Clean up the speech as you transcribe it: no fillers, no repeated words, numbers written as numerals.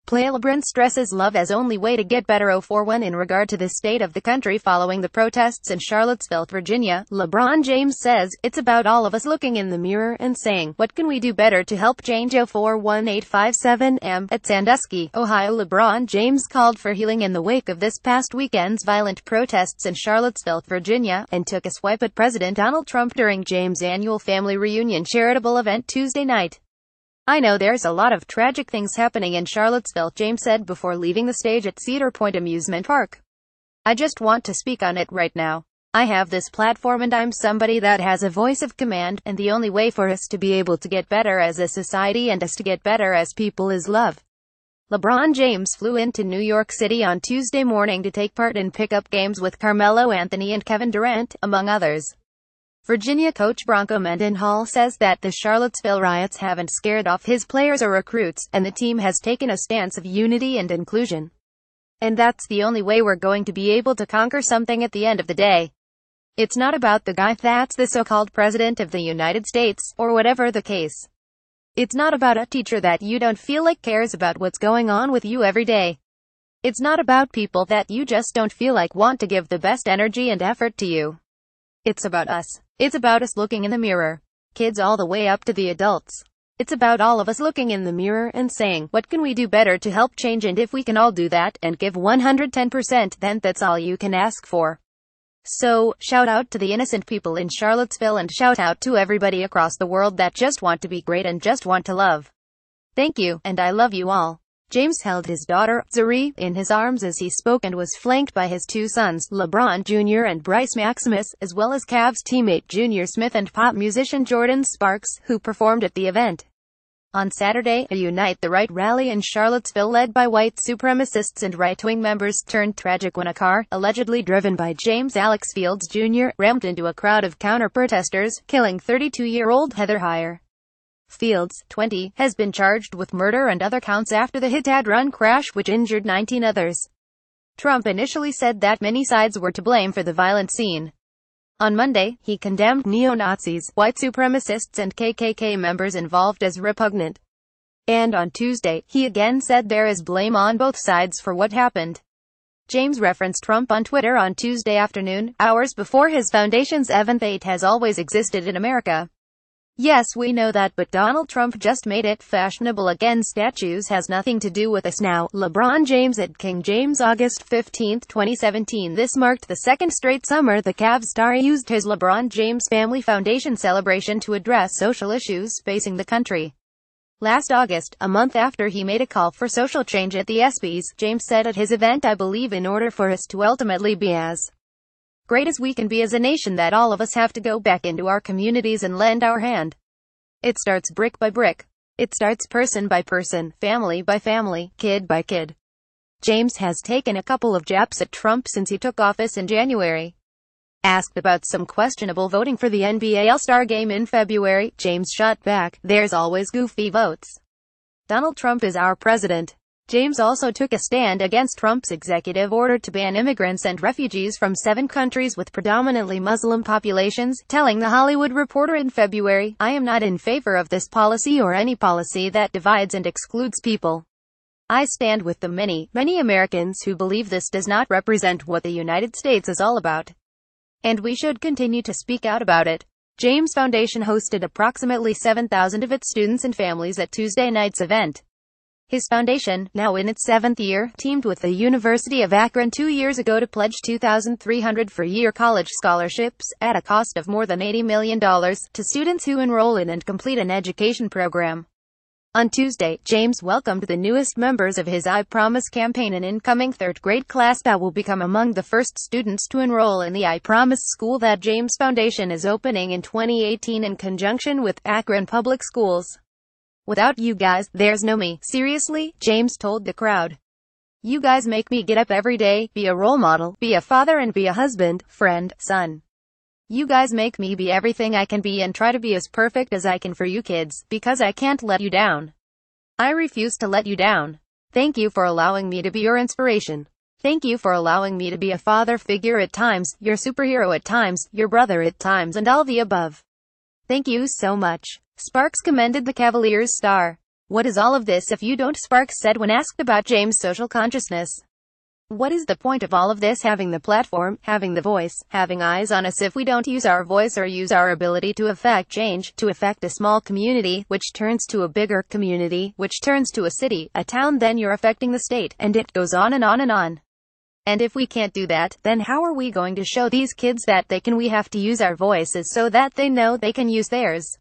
Play Lebron stresses love as only way to get better. 041 In regard to the state of the country following the protests in Charlottesville, Virginia, LeBron James says, "It's about all of us looking in the mirror and saying, what can we do better to help change?" 041857M At Sandusky, Ohio, LeBron James called for healing in the wake of this past weekend's violent protests in Charlottesville, Virginia, and took a swipe at President Donald Trump during James' annual family reunion charitable event Tuesday night. "I know there's a lot of tragic things happening in Charlottesville," James said before leaving the stage at Cedar Point Amusement Park. "I just want to speak on it right now. I have this platform and I'm somebody that has a voice of command, and the only way for us to be able to get better as a society and us to get better as people is love." LeBron James flew into New York City on Tuesday morning to take part in pickup games with Carmelo Anthony and Kevin Durant, among others. Virginia coach Bronco Mendenhall says that the Charlottesville riots haven't scared off his players or recruits, and the team has taken a stance of unity and inclusion. "And that's the only way we're going to be able to conquer something at the end of the day. It's not about the guy that's the so-called president of the United States, or whatever the case. It's not about a teacher that you don't feel like cares about what's going on with you every day. It's not about people that you just don't feel like want to give the best energy and effort to you. It's about us. It's about us looking in the mirror. Kids all the way up to the adults. It's about all of us looking in the mirror and saying, what can we do better to help change? And if we can all do that, and give 110%, then that's all you can ask for. So, shout out to the innocent people in Charlottesville, and shout out to everybody across the world that just want to be great and just want to love. Thank you, and I love you all." James held his daughter, Zuri, in his arms as he spoke and was flanked by his two sons, LeBron Jr. and Bryce Maximus, as well as Cavs teammate Junior Smith and pop musician Jordan Sparks, who performed at the event. On Saturday, a Unite the Right rally in Charlottesville led by white supremacists and right-wing members turned tragic when a car, allegedly driven by James Alex Fields Jr., rammed into a crowd of counter-protesters, killing 32-year-old Heather Heyer. Fields, 20, has been charged with murder and other counts after the hit-and-run crash which injured 19 others. Trump initially said that many sides were to blame for the violent scene. On Monday, he condemned neo-Nazis, white supremacists and KKK members involved as repugnant. And on Tuesday, he again said there is blame on both sides for what happened. James referenced Trump on Twitter on Tuesday afternoon, hours before his foundation's event. "Hate has always existed in America. Yes, we know that, but Donald Trump just made it fashionable again. Statues has nothing to do with us now." LeBron James at King James, August 15, 2017. This marked the second straight summer the Cavs star used his LeBron James Family Foundation celebration to address social issues facing the country. Last August, a month after he made a call for social change at the ESPYs, James said at his event, "I believe in order for us to ultimately be as great as we can be as a nation, that all of us have to go back into our communities and lend our hand. It starts brick by brick. It starts person by person, family by family, kid by kid." James has taken a couple of jabs at Trump since he took office in January. Asked about some questionable voting for the NBA All-Star Game in February, James shot back, "There's always goofy votes. Donald Trump is our president." James also took a stand against Trump's executive order to ban immigrants and refugees from 7 countries with predominantly Muslim populations, telling The Hollywood Reporter in February, "I am not in favor of this policy or any policy that divides and excludes people. I stand with the many, many Americans who believe this does not represent what the United States is all about. And we should continue to speak out about it." James Foundation hosted approximately 7,000 of its students and families at Tuesday night's event. His foundation, now in its 7th year, teamed with the University of Akron 2 years ago to pledge 2,300 four-year college scholarships, at a cost of more than $80 million, to students who enroll in and complete an education program. On Tuesday, James welcomed the newest members of his I Promise campaign, an incoming 3rd grade class that will become among the first students to enroll in the I Promise school that James Foundation is opening in 2018 in conjunction with Akron Public Schools. "Without you guys, there's no me. Seriously," James told the crowd. "You guys make me get up every day, be a role model, be a father and be a husband, friend, son. You guys make me be everything I can be and try to be as perfect as I can for you kids, because I can't let you down. I refuse to let you down. Thank you for allowing me to be your inspiration. Thank you for allowing me to be a father figure at times, your superhero at times, your brother at times, and all the above. Thank you so much." Sparks commended the Cavaliers star. What is all of this if you don't? Sparks said when asked about James' social consciousness. What is the point of all of this? Having the platform, having the voice, having eyes on us if we don't use our voice or use our ability to affect change, to affect a small community, which turns to a bigger community, which turns to a city, a town, then you're affecting the state, and it goes on and on and on. And if we can't do that, then how are we going to show these kids that they can? We have to use our voices so that they know they can use theirs.